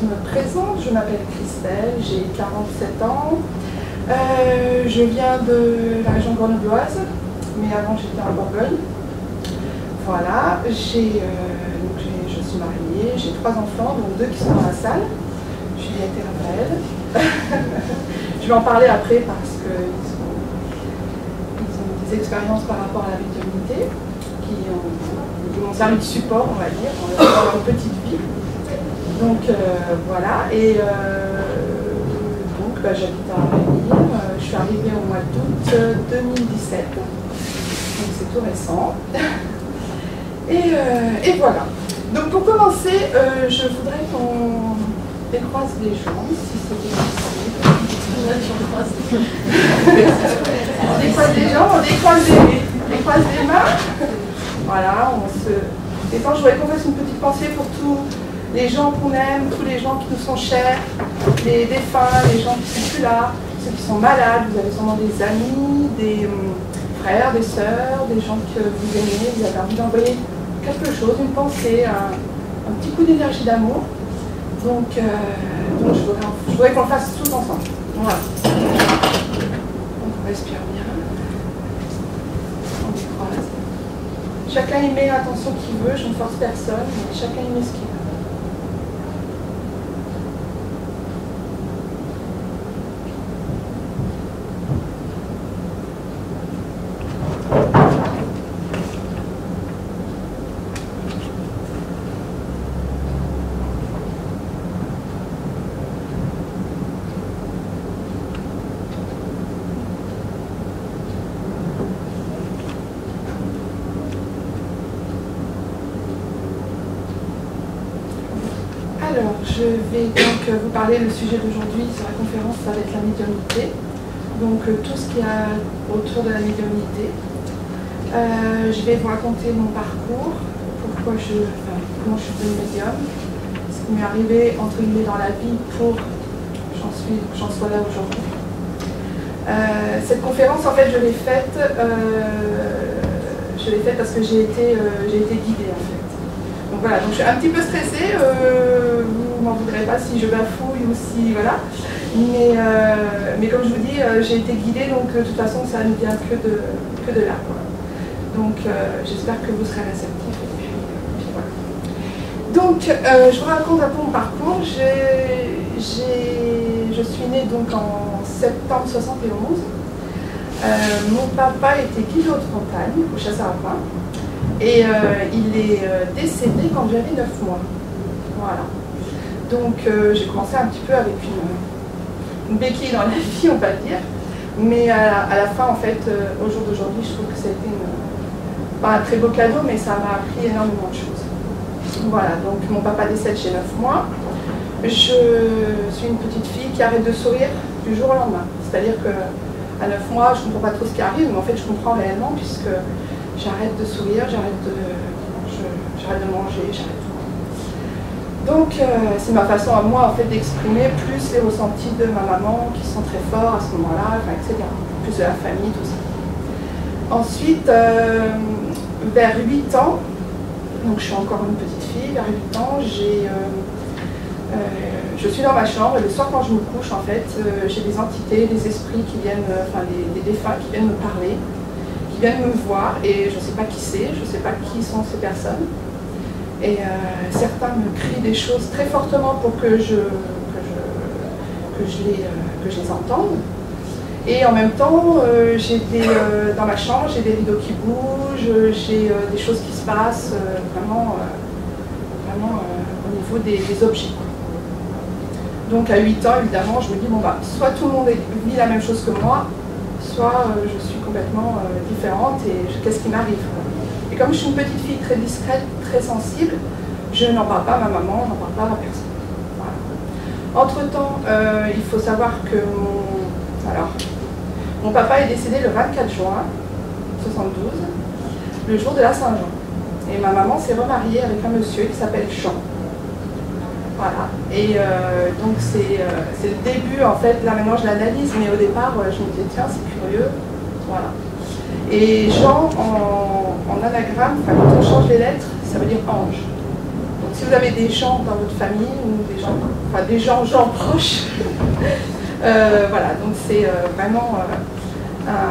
me présente, je m'appelle Christelle, j'ai 47 ans. Je viens de la région grenobloise, mais avant j'étais en Bourgogne. Voilà, je suis mariée, j'ai 3 enfants, dont 2 qui sont dans la salle. Juliette et Raphaël. Je vais en parler après parce qu'ils ont des expériences par rapport à la médiumnité qui m'ont servi de support, on va dire, dans leur petite vie. Donc voilà, et donc j'habite à Arménie, je suis arrivée au mois d'août 2017, donc c'est tout récent. Et voilà. Donc pour commencer, je voudrais qu'on décroise les jambes, si c'était possible. On décroise les jambes, on décroise les mains. Voilà, on se détend. Je voudrais qu'on fasse une petite pensée pour tous les gens qu'on aime, tous les gens qui nous sont chers, les défunts, les gens qui sont plus là, ceux qui sont malades. Vous avez sûrement des amis, des frères, des sœurs, des gens que vous aimez, vous avez envie d'envoyer quelque chose, une pensée, un petit coup d'énergie d'amour. Donc je voudrais qu'on le fasse tous ensemble. Voilà. Donc on respire bien. On décroise. Chacun y met l'attention qu'il veut, je ne force personne, mais chacun y met ce qu'il veut. Alors, je vais donc vous parler, le sujet d'aujourd'hui sur la conférence, ça va être la médiumnité. Donc, tout ce qu'il y a autour de la médiumnité. Je vais vous raconter mon parcours, comment je suis devenue médium, ce qui m'est arrivé, entre guillemets, dans la vie pour que j'en sois là aujourd'hui. Cette conférence, en fait, je l'ai faite parce que j'ai été guidée, en fait. Donc voilà, donc je suis un petit peu stressée, vous m'en voudrez pas si je bafouille ou si, voilà. Mais comme je vous dis, j'ai été guidée, donc de toute façon, ça ne vient que de là, quoi. Donc j'espère que vous serez réceptifs. Et puis voilà. Donc, je vous raconte un peu mon parcours. Je suis née donc en septembre 71. Mon papa était guide haute montagne, au Chassé-Rapin. Et il est décédé quand j'avais 9 mois. Voilà. Donc j'ai commencé un petit peu avec une béquille dans la vie, on va dire. Mais à la fin, en fait, au jour d'aujourd'hui, je trouve que ça a été pas un très beau cadeau, mais ça m'a appris énormément de choses. Voilà, donc mon papa décède chez 9 mois. Je suis une petite fille qui arrête de sourire du jour au lendemain. C'est-à-dire qu'à 9 mois, je ne comprends pas trop ce qui arrive, mais en fait, je comprends réellement, puisque j'arrête de sourire, j'arrête de manger, j'arrête tout. Donc c'est ma façon à moi en fait d'exprimer plus les ressentis de ma maman qui sont très forts à ce moment-là, etc. Plus de la famille, tout ça. Ensuite, vers 8 ans, donc je suis encore une petite fille, vers 8 ans, je suis dans ma chambre et le soir quand je me couche, en fait, j'ai des entités, des esprits qui viennent, des défunts qui viennent me parler, qui viennent me voir, et je ne sais pas qui c'est, je ne sais pas qui sont ces personnes. Et certains me crient des choses très fortement pour que je les entende. Et en même temps, dans ma chambre, j'ai des rideaux qui bougent, j'ai des choses qui se passent vraiment au niveau des objets. Donc à 8 ans, évidemment, je me dis, bon bah, soit tout le monde vit la même chose que moi, soit je suis complètement différente et qu'est-ce qui m'arrive. Et comme je suis une petite fille très discrète, très sensible, je n'en parle pas à ma maman, je n'en parle pas à personne. Voilà. Entre-temps, il faut savoir que mon papa est décédé le 24 juin 72, le jour de la Saint-Jean. Et ma maman s'est remariée avec un monsieur qui s'appelle Jean. Voilà. Et donc c'est le début, en fait, là maintenant je l'analyse, mais au départ je me disais tiens c'est curieux. Voilà. Et Jean en anagramme, quand on change les lettres, ça veut dire ange. Donc si vous avez des gens dans votre famille, ou des gens proches, voilà, donc c'est vraiment...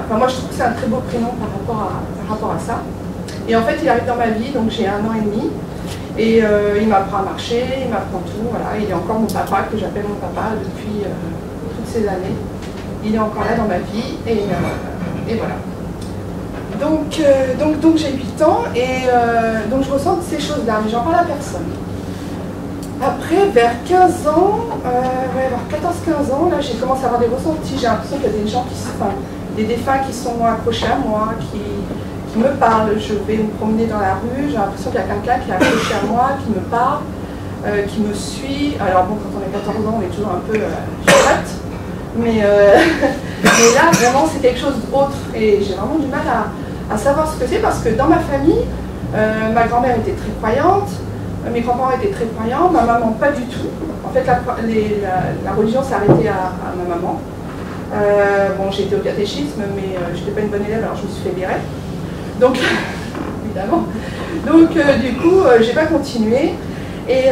moi je trouve que c'est un très beau prénom par rapport à ça. Et en fait il arrive dans ma vie, donc j'ai 1 an et demi, et il m'apprend à marcher, il m'apprend tout, voilà. Il est encore mon papa, que j'appelle mon papa depuis toutes ces années. Il est encore là dans ma vie, et voilà. Donc j'ai 8 ans, et donc je ressens ces choses-là, mais j'en parle à personne. Après, vers 15 ans, vers 14-15 ans, là j'ai commencé à avoir des ressentis. J'ai l'impression qu'il y a des gens des défunts qui sont accrochés à moi, qui me parlent. Je vais me promener dans la rue, j'ai l'impression qu'il y a quelqu'un qui est accroché à moi, qui me parle, qui me suit. Alors bon, quand on est 14 ans, on est toujours un peu chouette, mais là, vraiment, c'est quelque chose d'autre. Et j'ai vraiment du mal à savoir ce que c'est, parce que dans ma famille, ma grand-mère était très croyante, mes grands-parents étaient très croyants, ma maman pas du tout. En fait, la religion s'est arrêtée à ma maman. Bon, j'ai été au catéchisme, mais je n'étais pas une bonne élève, alors je me suis fait virer. Donc, évidemment. Donc, du coup, j'ai pas continué. Et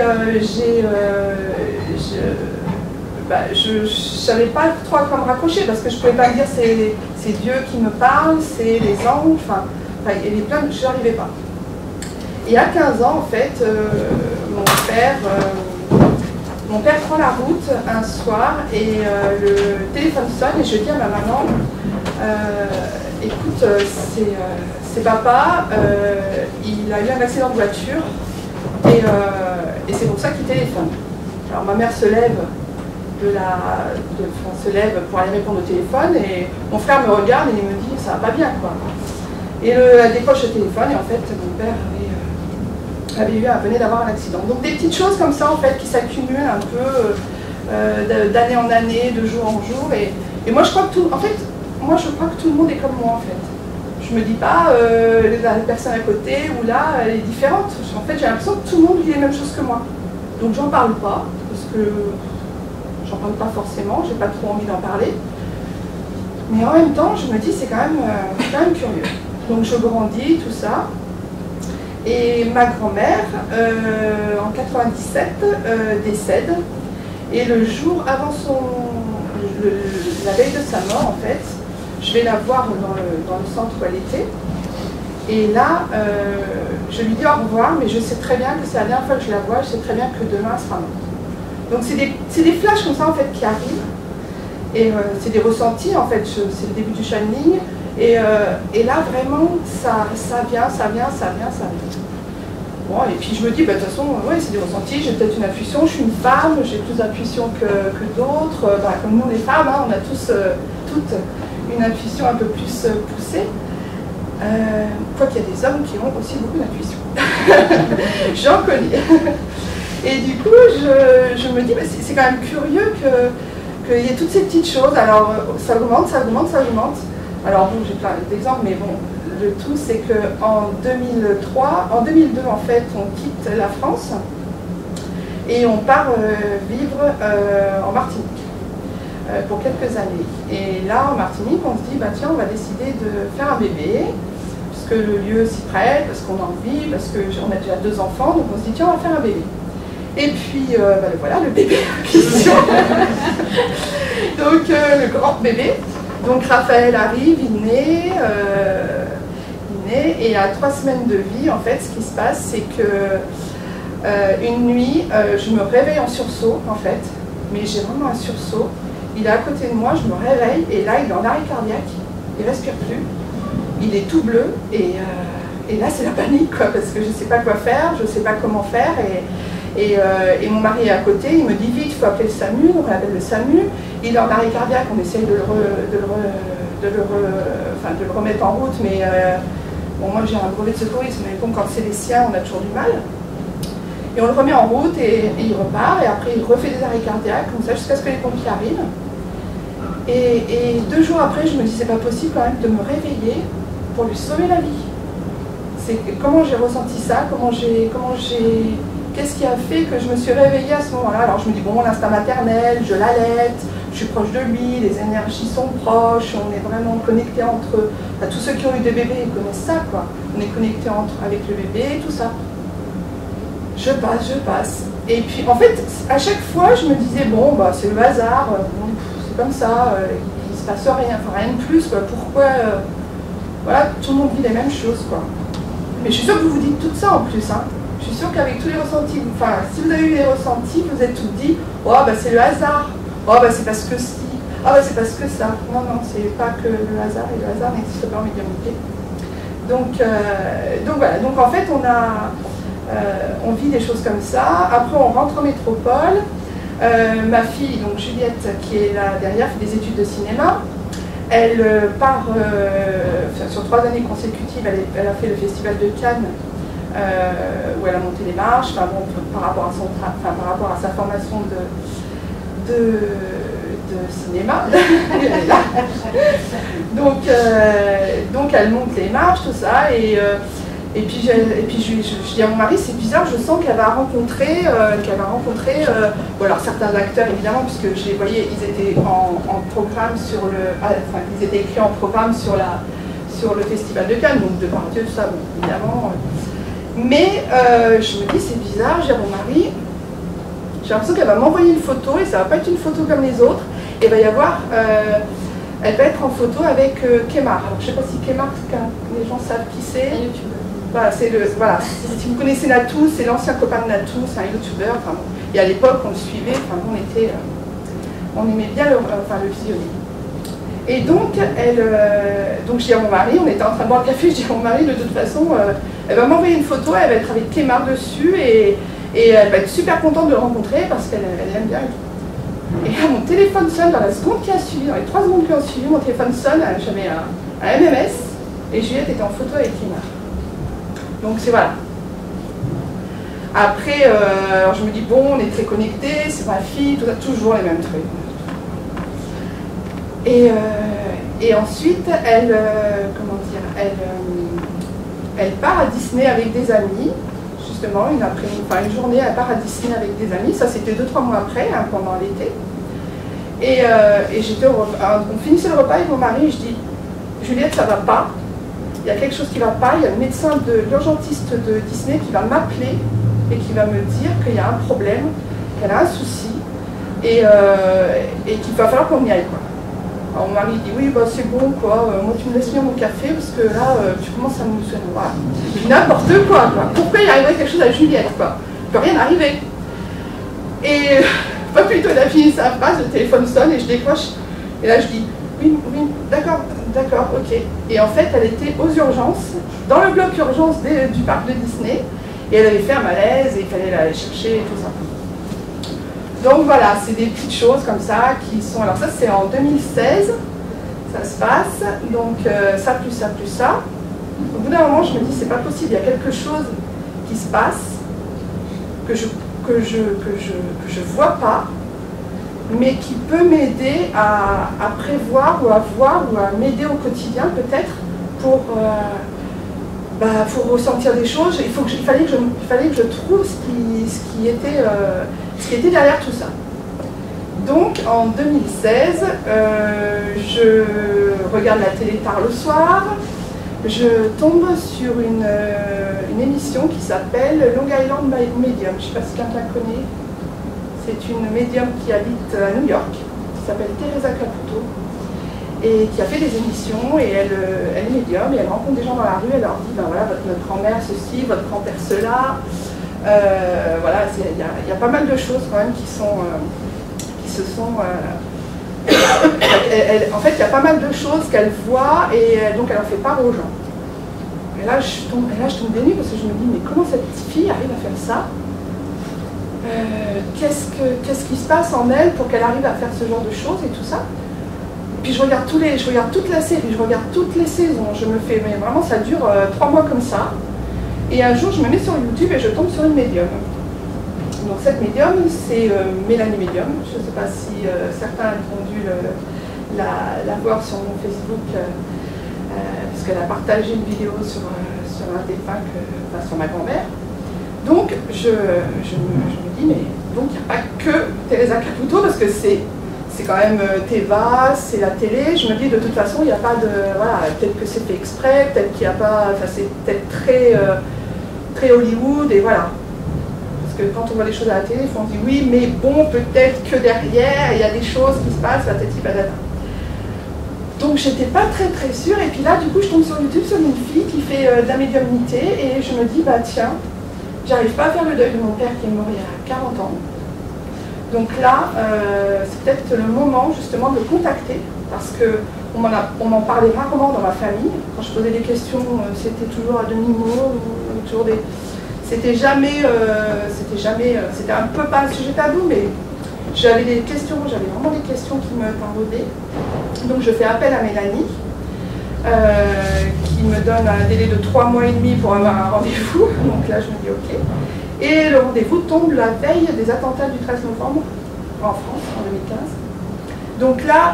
je savais pas trop à quoi me raccrocher, parce que je pouvais pas me dire c'est Dieu qui me parle, c'est les anges, il y avait plein de choses, je n'arrivais pas. Et à 15 ans, en fait, mon père prend la route un soir, et le téléphone sonne, et je dis à ma maman, écoute, c'est papa, il a eu un accident de voiture, et c'est pour ça qu'il téléphone. Alors ma mère se lève, se lève pour aller répondre au téléphone, et mon frère me regarde et il me dit ça va pas bien, quoi. Et elle décroche le téléphone, et en fait mon père venait d'avoir un accident. Donc des petites choses comme ça en fait qui s'accumulent un peu d'année en année, de jour en jour, et moi je crois que tout le monde est comme moi en fait. Je me dis pas la personne à côté ou là elle est différente. En fait j'ai l'impression que tout le monde vit les mêmes choses que moi. Donc j'en parle pas, parce que j'en parle pas forcément, j'ai pas trop envie d'en parler. Mais en même temps je me dis c'est quand même curieux. Donc je grandis, tout ça. Et ma grand-mère, en 97, décède. Et le jour avant la veille de sa mort, en fait, je vais la voir dans le centre où elle était. Et là, je lui dis au revoir, mais je sais très bien que c'est la dernière fois que je la vois, je sais très bien que demain elle sera morte. Donc c'est des flashs comme ça, en fait, qui arrivent. Et c'est des ressentis, en fait, c'est le début du channeling. Et là, vraiment, ça vient. Bon, et puis je me dis, bah, de toute façon, ouais, c'est des ressentis, j'ai peut-être une intuition, je suis une femme, j'ai plus d'intuition que d'autres. Comme nous, les femmes, hein, on a tous toutes une intuition un peu plus poussée. Quoiqu'il y a des hommes qui ont aussi beaucoup d'intuition. J'en connais. Et du coup, je me dis, bah, c'est quand même curieux qu'il y ait toutes ces petites choses. Alors, ça augmente. Alors bon, j'ai plein d'exemples, mais bon, le tout c'est qu'en 2002 en fait, on quitte la France et on part vivre en Martinique pour quelques années. Et là, en Martinique, on se dit, bah tiens, on va décider de faire un bébé, parce que le lieu s'y prête, parce qu'on a envie, parce qu'on a déjà 2 enfants, donc on se dit, tiens, on va faire un bébé. Et puis, voilà, le bébé en question. Donc, le grand bébé. Donc Raphaël arrive, il naît, et à 3 semaines de vie, en fait, ce qui se passe, c'est que une nuit, je me réveille en sursaut, en fait, mais j'ai vraiment un sursaut. Il est à côté de moi, je me réveille, et là, il est en arrêt cardiaque, il ne respire plus, il est tout bleu, et là, c'est la panique, quoi, parce que je ne sais pas quoi faire, je ne sais pas comment faire, et mon mari est à côté, il me dit vite, il faut appeler le SAMU, donc on appelle le SAMU, il est en arrêt cardiaque, on essaye de le remettre en route, mais bon, moi j'ai un brevet de secourisme, mais bon, quand c'est les siens, on a toujours du mal. Et on le remet en route, et il repart, et après il refait des arrêts cardiaques, comme ça, jusqu'à ce que les pompiers arrivent. Et 2 jours après, je me dis, c'est pas possible quand même de me réveiller pour lui sauver la vie. Comment j'ai ressenti ça, qu'est-ce qui a fait que je me suis réveillée à ce moment-là? Alors je me dis, bon, l'instinct maternel, je l'allaite, je suis proche de lui, les énergies sont proches, on est vraiment connectés entre eux. Enfin, tous ceux qui ont eu des bébés, ils connaissent ça, quoi. On est connectés avec le bébé, tout ça. je passe. Et puis en fait, à chaque fois, je me disais, bon, bah, c'est le hasard, bon, c'est comme ça, il se passe rien, enfin rien de plus, quoi. Pourquoi voilà, tout le monde vit les mêmes choses, quoi. Mais je suis sûre que vous vous dites tout ça en plus, hein. Je suis sûre qu'avec tous les ressentis, enfin, si vous avez eu les ressentis, vous êtes toutes dit, oh, bah c'est le hasard, oh, bah c'est parce que si, oh, bah c'est parce que ça. Non, non, c'est pas que le hasard, et le hasard n'existe pas en médiumnité. Donc voilà, donc en fait, on vit des choses comme ça. Après, on rentre en métropole. Ma fille, donc Juliette, qui est là derrière, fait des études de cinéma. Elle part, sur 3 années consécutives, elle a fait le festival de Cannes, où elle a monté les marches, enfin, bon, par rapport à sa formation de cinéma. Elle est là. Donc elle monte les marches, tout ça, et puis je dis à mon mari, c'est bizarre, je sens qu'elle va rencontrer, bon, alors certains acteurs évidemment, puisque je les voyais, ils étaient en programme sur le, enfin ils étaient écrits en programme sur le festival de Cannes, donc Depardieu, tout ça, bon, évidemment. Mais je me dis, c'est bizarre, j'ai mon mari, j'ai l'impression qu'elle va m'envoyer une photo, et ça va pas être une photo comme les autres, et il va y avoir, elle va être en photo avec Kemar. Alors je sais pas si Kemar, les gens savent qui c'est. Voilà, voilà. Si vous connaissez Natou, c'est l'ancien copain de Natou, c'est un youtubeur. Enfin, bon. Et à l'époque, on le suivait, enfin, on aimait bien le visionner. Et donc, donc je dis à mon mari, on était en train de boire le café, je dis à mon mari, de toute façon, elle va m'envoyer une photo, elle va être avec Kemar dessus, et elle va être super contente de le rencontrer parce qu'elle aime bien. Et là, mon téléphone sonne dans la seconde qui a suivi, dans les 3 secondes qui ont suivi, mon téléphone sonne, j'avais un MMS, et Juliette était en photo avec Kemar. Donc c'est voilà. Après, alors je me dis, bon, on est très connectés, c'est ma fille, tout ça, toujours les mêmes trucs. Et ensuite, elle part à Disney avec des amis, justement, une journée, elle part à Disney avec des amis, ça c'était 2-3 mois après, hein, pendant l'été. Et on finissait le repas avec mon mari, et je dis, Juliette, ça va pas. Il y a quelque chose qui ne va pas, il y a le médecin l'urgentiste de Disney qui va m'appeler et qui va me dire qu'il y a un problème, qu'elle a un souci et qu'il va falloir qu'on y aille, quoi. Alors mon mari dit oui, bah, c'est bon, quoi, moi tu me laisses bien mon café parce que là tu commences à me soigner. Voilà. N'importe quoi, quoi. Pourquoi il arriverait quelque chose à Juliette, quoi? Il ne peut rien arriver. Et pas plus tôt, elle a fini sa phrase, le téléphone sonne et je décroche. Et là je dis oui, d'accord, ok. Et en fait, elle était aux urgences, dans le bloc urgence du parc de Disney, et elle avait fait un malaise et il fallait l'aller chercher et tout ça. Donc voilà, c'est des petites choses comme ça qui sont... Alors ça, c'est en 2016, ça se passe, donc ça plus ça plus ça. Au bout d'un moment, je me dis, c'est pas possible, il y a quelque chose qui se passe que je vois pas, mais qui peut m'aider à prévoir ou à voir ou à m'aider au quotidien peut-être pour ressentir des choses. Il fallait que je trouve ce qui était derrière tout ça. Donc en 2016, je regarde la télé tard le soir, je tombe sur une émission qui s'appelle Long Island Medium. Je ne sais pas si quelqu'un connaît. C'est une médium qui habite à New York, qui s'appelle Teresa Caputo, et qui a fait des émissions, et elle est médium, et elle rencontre des gens dans la rue, elle leur dit, ben voilà, notre grand-mère ceci, votre grand-père cela. Voilà, il y a pas mal de choses quand même qui se sont... en fait, il y a pas mal de choses qu'elle voit, et donc elle en fait part aux gens. Et là, je tombe des nues, parce que je me dis, mais comment cette fille arrive à faire ça? Qu'est-ce qui se passe en elle pour qu'elle arrive à faire ce genre de choses et tout ça. Puis je regarde toute la série, je regarde toutes les saisons, mais vraiment ça dure 3 mois comme ça. Et un jour je me mets sur YouTube et je tombe sur une médium. Donc cette médium, c'est Mélanie Médium. Je ne sais pas si certains ont dû la voir sur mon Facebook, parce qu'elle a partagé une vidéo sur un défunt, sur ma grand-mère. Donc, je me dis, mais donc il n'y a pas que Teresa Caputo, parce que c'est quand même Teva, c'est la télé. Je me dis, de toute façon, il n'y a pas de... Voilà, peut-être que c'est fait exprès, peut-être qu'il n'y a pas... Enfin, c'est peut-être très Hollywood, et voilà. Parce que quand on voit les choses à la télé, on dit oui, mais bon, peut-être que derrière, il y a des choses qui se passent, patati patata. Donc j'étais pas très sûre, et puis là, du coup, je tombe sur YouTube sur une fille qui fait de la médiumnité, et je me dis, bah tiens, j'arrive pas à faire le deuil de mon père qui est mort il y a 40 ans. Donc là, c'est peut-être le moment justement de le contacter, parce qu'on m'en parlait rarement dans ma famille. Quand je posais des questions, c'était toujours à demi-mot, toujours des... C'était un peu pas un sujet tabou, mais j'avais des questions, j'avais vraiment des questions qui me taraudaient. Donc je fais appel à Mélanie, qui me donne un délai de 3 mois et demi pour avoir un rendez-vous. Donc là, je me dis ok. Et le rendez-vous tombe la veille des attentats du 13 novembre en France, en 2015. Donc là,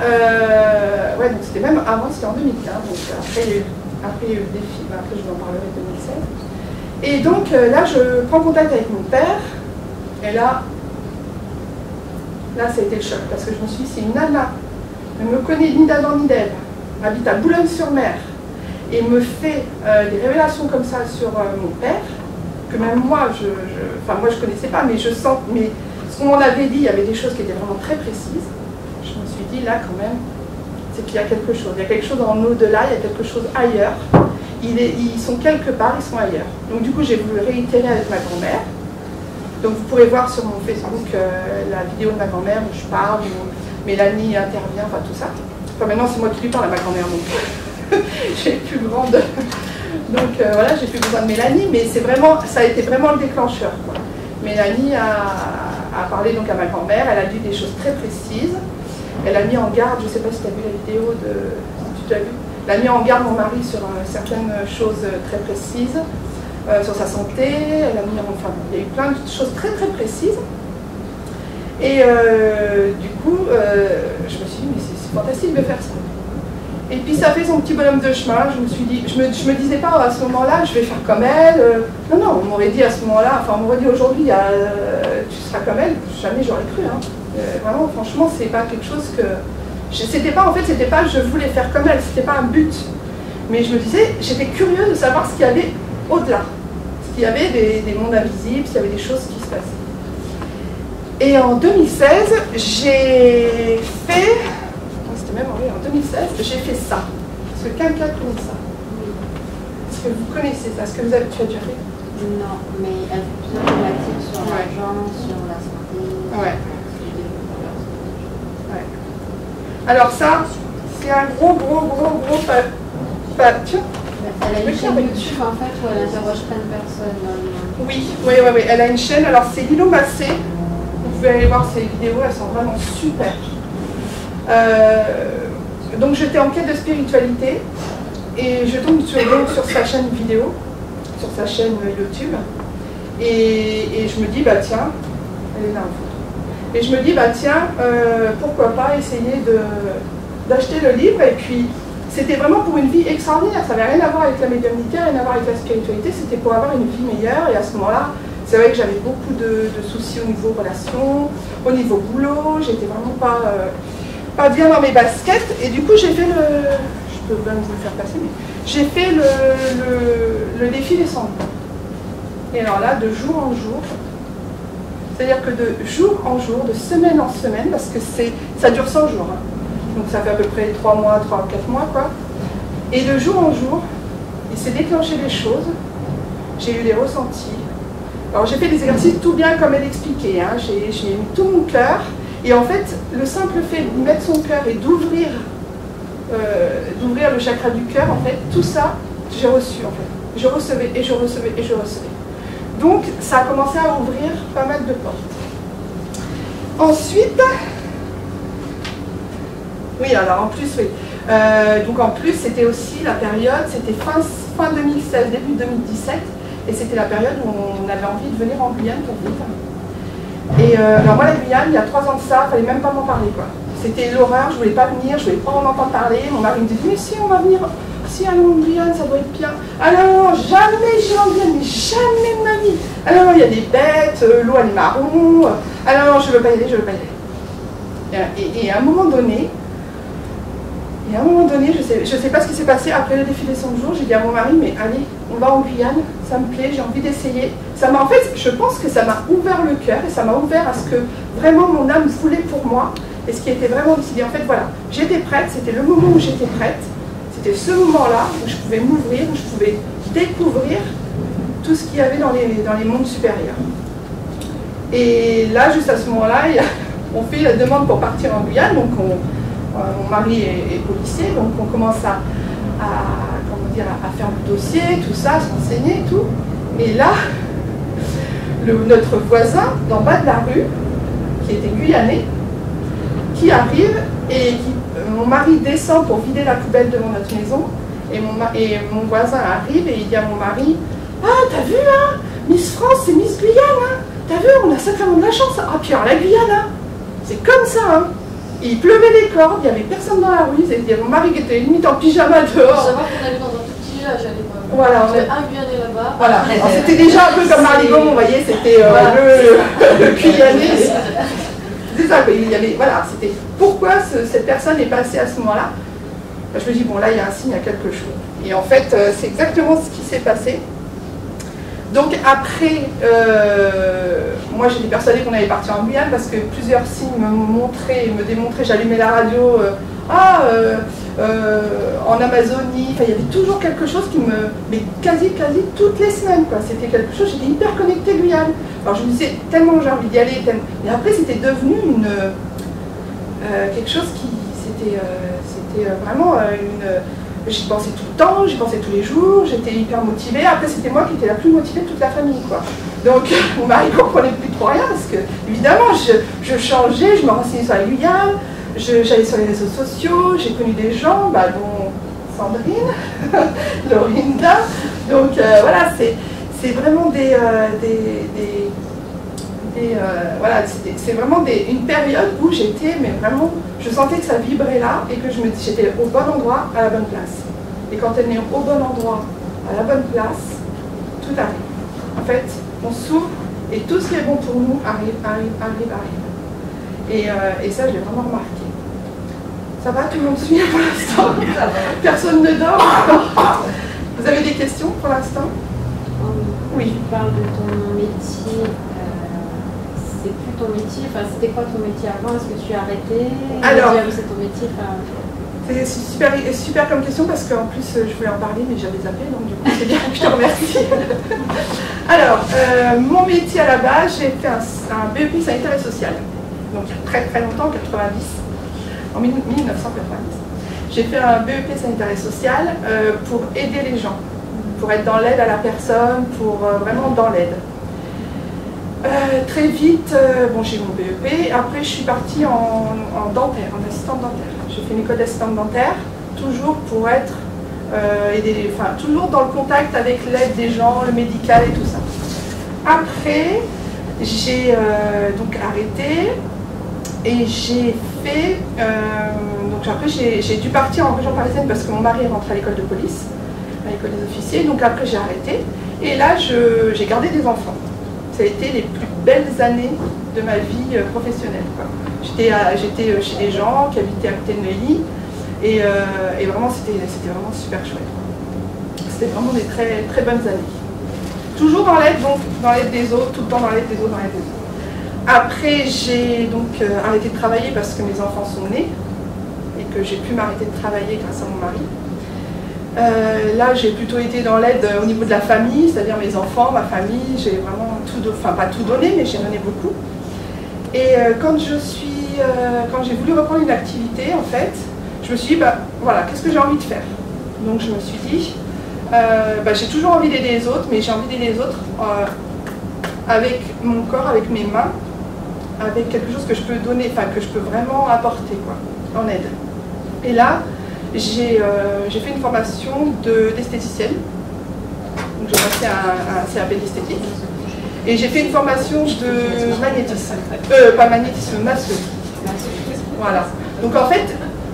ouais, donc c'était même avant, c'était en 2015. Donc après, il y a eu le défi, après je vous en parlerai en 2016. Et donc là, je prends contact avec mon père. Et là, ça a été le choc. Parce que je me suis dit, si une nana ne me connaît ni d'Adam ni d'Ève, habite à Boulogne-sur-Mer, et me fait des révélations comme ça sur mon père, que même moi, enfin moi je connaissais pas, mais je sens, mais ce qu'on m'en avait dit, il y avait des choses qui étaient vraiment très précises. Je me suis dit, là quand même, c'est qu'il y a quelque chose. Il y a quelque chose en au-delà, il y a quelque chose ailleurs. Ils sont quelque part, ils sont ailleurs. Donc du coup, j'ai voulu réitérer avec ma grand-mère. Donc vous pourrez voir sur mon Facebook la vidéo de ma grand-mère où je parle, où Mélanie intervient, enfin tout ça. Enfin maintenant, c'est moi qui lui parle à ma grand-mère, donc j'ai plus grande... Donc voilà, j'ai plus besoin de Mélanie, mais ça a été vraiment le déclencheur, quoi. Mélanie a parlé donc à ma grand-mère, elle a dit des choses très précises. Elle a mis en garde, je ne sais pas si tu as vu la vidéo si tu as vu, elle a mis en garde mon mari sur certaines choses très précises, sur sa santé, elle a mis, enfin, il y a eu plein de choses très précises. Et du coup, je me suis dit, mais c'est fantastique de faire ça. Et puis ça fait son petit bonhomme de chemin, je me suis dit, je me disais pas à ce moment-là, je vais faire comme elle. Non, on m'aurait dit à ce moment-là, enfin on m'aurait dit aujourd'hui, tu seras comme elle, jamais j'aurais cru. Hein. Vraiment, franchement, c'est pas quelque chose que... C'était pas je voulais faire comme elle, c'était pas un but. Mais je me disais, j'étais curieuse de savoir ce qu'il y avait au-delà. S'il y avait des mondes invisibles, s'il y avait des choses qui se passaient. Et en 2016, j'ai fait... C'était même en 2016, j'ai fait ça. Est-ce que quelqu'un connaît ça? Oui. Est-ce que vous connaissez ça? Est-ce que tu as déjà fait? Non, mais elle fait plusieurs thématiques sur l'argent, sur la santé. Ouais. Alors ça, c'est un gros tiens. Elle a une chaîne YouTube en fait où elle interroge plein de personnes. Oui, elle a une chaîne, alors c'est Lilo Massé. Vous pouvez aller voir ses vidéos, elles sont vraiment super. Donc j'étais en quête de spiritualité et je tombe sur sa chaîne vidéo, sur sa chaîne YouTube, et je me dis bah tiens, elle est là en fait. Et je me dis bah tiens, pourquoi pas essayer d'acheter le livre, et puis c'était vraiment pour une vie extraordinaire, ça n'avait rien à voir avec la médiumnité, rien à voir avec la spiritualité, c'était pour avoir une vie meilleure. Et à ce moment-là, c'est vrai que j'avais beaucoup de soucis au niveau relations, au niveau boulot, j'étais vraiment pas bien dans mes baskets, et du coup j'ai fait je peux même vous le faire passer, mais j'ai fait le défi des 100 jours. Et alors là, de jour en jour, c'est-à-dire que de jour en jour, de semaine en semaine, parce que ça dure 100 jours, hein. Donc ça fait à peu près 3 mois, 3 ou 4 mois, quoi. Et de jour en jour, il s'est déclenché des choses, j'ai eu des ressentis. Alors j'ai fait des exercices tout bien comme elle expliquait, hein. J'ai mis tout mon cœur. Et en fait, le simple fait de mettre son cœur et d'ouvrir le chakra du cœur, en fait, tout ça, j'ai reçu, en fait. Je recevais et je recevais et je recevais. Donc, ça a commencé à ouvrir pas mal de portes. Ensuite, oui, alors en plus, oui. Donc en plus, c'était aussi la période, c'était fin 2016, début 2017, et c'était la période où on avait envie de venir en Guyane pour vivre. Et alors moi, la Guyane, il y a 3 ans de ça, il fallait même pas m'en parler, quoi. C'était l'horreur, je voulais pas venir, je voulais pas en entendre parler. Mon mari me dit, mais si on va venir, si allons en Guyane, ça doit être bien. Ah non, jamais j'irai en Guyane, mais jamais de ma vie. Ah non, il y a des bêtes, l'eau elle est marron. Ah non, je veux pas y aller, je veux pas y aller. Et à un moment donné, Et à un moment donné, je sais pas ce qui s'est passé après le défilé 100 jours, j'ai dit à mon mari, mais allez, on va en Guyane, ça me plaît, j'ai envie d'essayer. En fait, je pense que ça m'a ouvert le cœur et ça m'a ouvert à ce que vraiment mon âme voulait pour moi et ce qui était vraiment décidé. En fait, voilà, j'étais prête, c'était le moment où j'étais prête, c'était ce moment-là où je pouvais m'ouvrir, où je pouvais découvrir tout ce qu'il y avait dans les mondes supérieurs. Et là, juste à ce moment-là, on fait la demande pour partir en Guyane, donc mon mari est policier, donc on commence à faire le dossier, tout ça, à s'enseigner et tout. Et là, notre voisin d'en bas de la rue, qui était guyanais, qui arrive et mon mari descend pour vider la poubelle devant notre maison, et mon voisin arrive et il dit à mon mari, « Ah, t'as vu, hein, Miss France, c'est Miss Guyane, hein, t'as vu, on a sacrément de la chance. Ah, puis alors la Guyane, hein, c'est comme ça, hein. » Il pleuvait des cordes, il n'y avait personne dans la rue, il y avait mon mari qui était limite en pyjama dehors. Je sais pas qu'on allait dans un tout petit village à l'époque. Voilà, on avait un Guyanais là-bas. Voilà, c'était déjà un peu comme Marligon, vous voyez, c'était le Guyanais. C'est ça, il y avait, voilà, c'était pourquoi cette personne est passée à ce moment-là. Je me dis, bon là, il y a un signe, il y a quelque chose. Et en fait, c'est exactement ce qui s'est passé. Donc après, moi j'étais persuadée qu'on allait partir en Guyane parce que plusieurs signes me démontraient, j'allumais la radio, en Amazonie, enfin il y avait toujours quelque chose qui mais quasi toutes les semaines quoi, c'était quelque chose, j'étais hyper connectée Guyane. Alors je me disais tellement j'ai envie d'y aller, et après c'était devenu quelque chose qui, c'était vraiment j'y pensais tout le temps, j'y pensais tous les jours, j'étais hyper motivée. Après, c'était moi qui étais la plus motivée de toute la famille, quoi. Donc, mon mari ne comprenait plus trop rien parce que, évidemment, je changeais, je me renseignais sur la Guyane, j'allais sur les réseaux sociaux, j'ai connu des gens, dont Sandrine, Lorinda. Donc, voilà, c'est vraiment voilà, c'est vraiment une période où j'étais, mais vraiment, je sentais que ça vibrait là et que j'étais au bon endroit, à la bonne place. Et quand on est au bon endroit, à la bonne place, tout arrive. En fait, on s'ouvre et tout ce qui est bon pour nous arrive. Et ça, je l'ai vraiment remarqué. Ça va, tout le monde suit pour l'instant? Personne ne dort? Vous avez des questions pour l'instant? Oui. Tu parles de ton métier. C'est plus ton métier, enfin c'était quoi ton métier avant? Est-ce que tu as arrêté? Alors, c'est ton métier, c'est super comme question parce qu'en plus je voulais en parler mais j'avais zappé donc du coup c'est bien, je te remercie. Alors, mon métier à la base, j'ai fait un BEP sanitaire et social, donc il y a très longtemps, en 1990. J'ai fait un BEP sanitaire et social pour aider les gens, pour être dans l'aide à la personne, pour vraiment dans l'aide. Très vite, bon, j'ai eu mon BEP, après je suis partie en dentaire, en assistante dentaire. J'ai fait une école d'assistante dentaire, toujours pour être, toujours dans le contact avec l'aide des gens, le médical et tout ça. Après, j'ai donc arrêté et j'ai fait, donc après j'ai dû partir en région parisienne parce que mon mari est rentré à l'école de police, à l'école des officiers, donc après j'ai arrêté et là j'ai gardé des enfants. Ça a été les plus belles années de ma vie professionnelle. J'étais chez des gens qui habitaient à côté de Neuilly et vraiment c'était vraiment super chouette. C'était vraiment des très bonnes années. Toujours dans l'aide, donc dans l'aide des autres, tout le temps dans l'aide des autres, Après j'ai donc arrêté de travailler parce que mes enfants sont nés et que j'ai pu m'arrêter de travailler grâce à mon mari. Là, j'ai plutôt été dans l'aide au niveau de la famille, c'est-à-dire mes enfants, ma famille, j'ai vraiment pas tout donné, mais j'ai donné beaucoup. Et quand j'ai voulu reprendre une activité, en fait, je me suis dit, voilà, qu'est-ce que j'ai envie de faire? Donc je me suis dit, j'ai toujours envie d'aider les autres, mais j'ai envie d'aider les autres avec mon corps, avec mes mains, avec quelque chose que je peux donner, que je peux vraiment apporter, quoi, en aide. Et là, j'ai fait une formation d'esthéticienne, donc j'ai passé un CAP d'esthétique, et j'ai fait une formation de magnétisme, pas magnétisme, masseuse. Voilà. Donc en fait,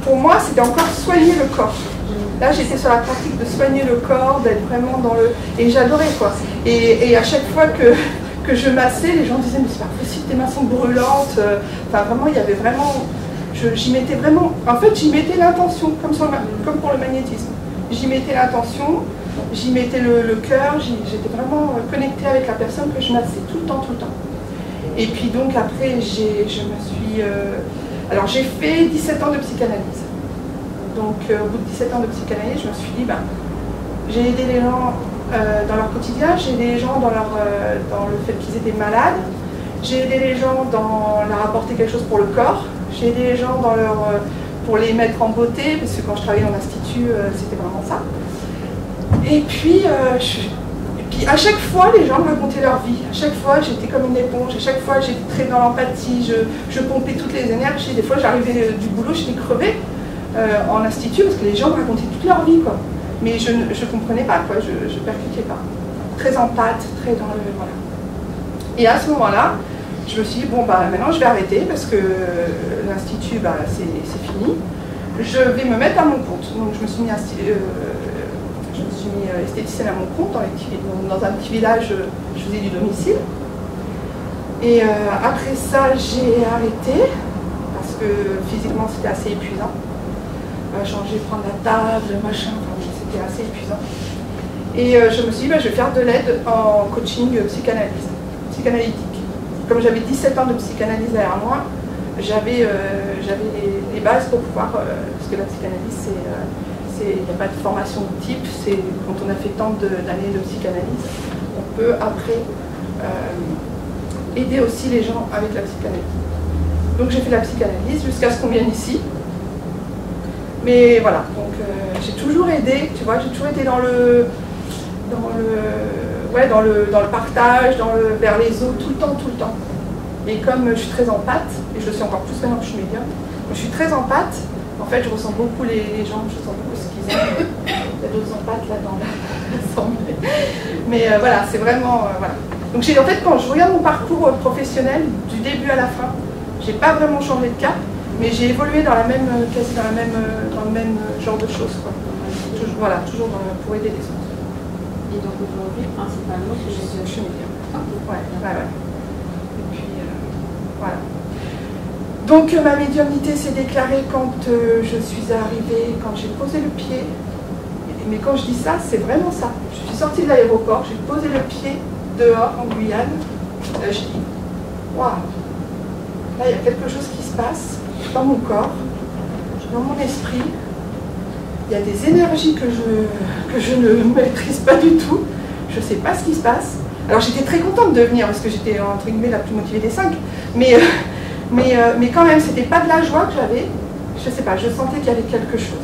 pour moi, c'était encore soigner le corps. Là, j'étais sur la pratique de soigner le corps, d'être vraiment dans le... Et j'adorais, quoi. Et à chaque fois que je massais, les gens disaient, mais c'est pas possible, tes mains sont brûlantes. Enfin, vraiment, il y avait vraiment... Je j'y mettais vraiment, en fait j'y mettais l'intention, comme pour le magnétisme. J'y mettais l'intention, j'y mettais le cœur, j'étais vraiment connectée avec la personne que je massais tout le temps, tout le temps. Et puis donc après, alors j'ai fait 17 ans de psychanalyse. Donc au bout de 17 ans de psychanalyse, je me suis dit, ben, j'ai aidé les gens dans leur quotidien, j'ai aidé les gens dans le fait qu'ils étaient malades, j'ai aidé les gens dans leur apporter quelque chose pour le corps, j'ai aidé les gens pour les mettre en beauté, parce que quand je travaillais en institut, c'était vraiment ça. Et puis à chaque fois, les gens me racontaient leur vie. À chaque fois, j'étais comme une éponge. À chaque fois, j'étais très dans l'empathie. Je pompais toutes les énergies. Des fois, j'arrivais du boulot, j'étais crevée en institut parce que les gens me racontaient toute leur vie, quoi. Mais je ne comprenais pas, quoi. Je percutais pas. Très empathe, très dans le... Voilà. Et à ce moment-là, je me suis dit, bon, bah, maintenant, je vais arrêter parce que l'institut, bah, c'est fini. Je vais me mettre à mon compte. Donc, je me suis mis esthéticienne à mon compte dans un petit village, je faisais du domicile. Et après ça, j'ai arrêté parce que physiquement c'était assez épuisant. Changer, prendre la table, machin, c'était assez épuisant. Et je me suis dit, bah, je vais faire de l'aide en coaching psychanalytique. Comme j'avais 17 ans de psychanalyse derrière moi, j'avais les bases pour pouvoir, parce que la psychanalyse, il n'y a pas de formation de type, c'est quand on a fait tant d'années de psychanalyse, on peut après aider aussi les gens avec la psychanalyse. Donc j'ai fait la psychanalyse jusqu'à ce qu'on vienne ici. Mais voilà, donc j'ai toujours aidé, tu vois, j'ai toujours été dans le partage, vers les autres, tout le temps. Et comme je suis très empathe, et je le suis encore plus maintenant que je suis médium, je suis très empathe. En fait, je ressens beaucoup les gens, je ressens beaucoup ce qu'ils aiment. Il y a d'autres empathes là dans l'assemblée. Mais voilà, c'est vraiment... voilà. Donc en fait, quand je regarde mon parcours professionnel, du début à la fin, j'ai pas vraiment changé de cap, mais j'ai évolué dans dans le même genre de choses, quoi. Voilà, toujours pour aider les autres. Et donc aujourd'hui, principalement, je suis médium. Ouais. Et puis, voilà. Donc ma médiumnité s'est déclarée quand je suis arrivée, quand j'ai posé le pied. Mais quand je dis ça, c'est vraiment ça. Je suis sortie de l'aéroport, j'ai posé le pied dehors en Guyane. Là, je dis, waouh, là il y a quelque chose qui se passe dans mon corps, dans mon esprit. Il y a des énergies que je ne maîtrise pas du tout. Je ne sais pas ce qui se passe. Alors j'étais très contente de venir parce que j'étais entre guillemets la plus motivée des 5. Mais quand même, c'était pas de la joie que j'avais. Je sais pas, je sentais qu'il y avait quelque chose.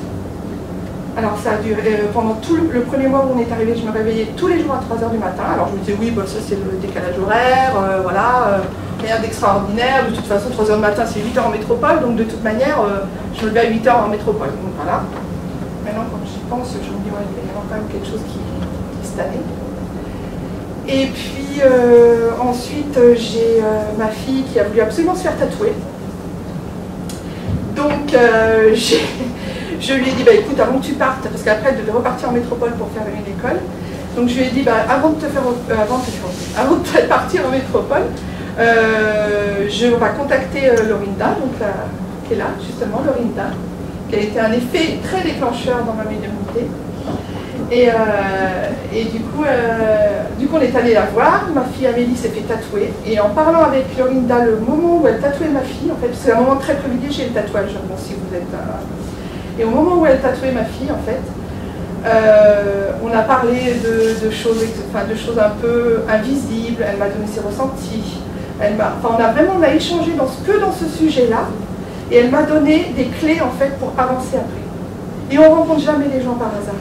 Alors ça a duré pendant tout le premier mois où on est arrivé, je me réveillais tous les jours à 3 h du matin. Alors je me disais oui, bah, ça c'est le décalage horaire, voilà, rien d'extraordinaire. De toute façon, 3 h du matin, c'est 8 h en métropole, donc de toute manière, je me levais à 8 h en métropole. Donc voilà. Maintenant, quand j'y pense, je me dis ouais, il va y avoir quand même quelque chose qui se tannait. Et puis ensuite, j'ai ma fille qui a voulu absolument se faire tatouer. Donc je lui ai dit, bah, écoute, avant que tu partes, parce qu'après elle devait repartir en métropole pour faire une école, donc je lui ai dit, bah, avant de partir en métropole, on va contacter Lorinda, donc qui est là, justement, Lorinda, qui a été un effet très déclencheur dans ma médiumnité. Et du coup, on est allé la voir. Ma fille Amélie s'est fait tatouer. Et en parlant avec Lorinda, le moment où elle tatouait ma fille, en fait, c'est un moment très privilégié le tatouage, bon, si vous êtes... Et au moment où elle tatouait ma fille, en fait, on a parlé de choses un peu invisibles. Elle m'a donné ses ressentis. On a échangé que dans ce sujet-là. Et elle m'a donné des clés, en fait, pour avancer après. Et on ne rencontre jamais les gens par hasard.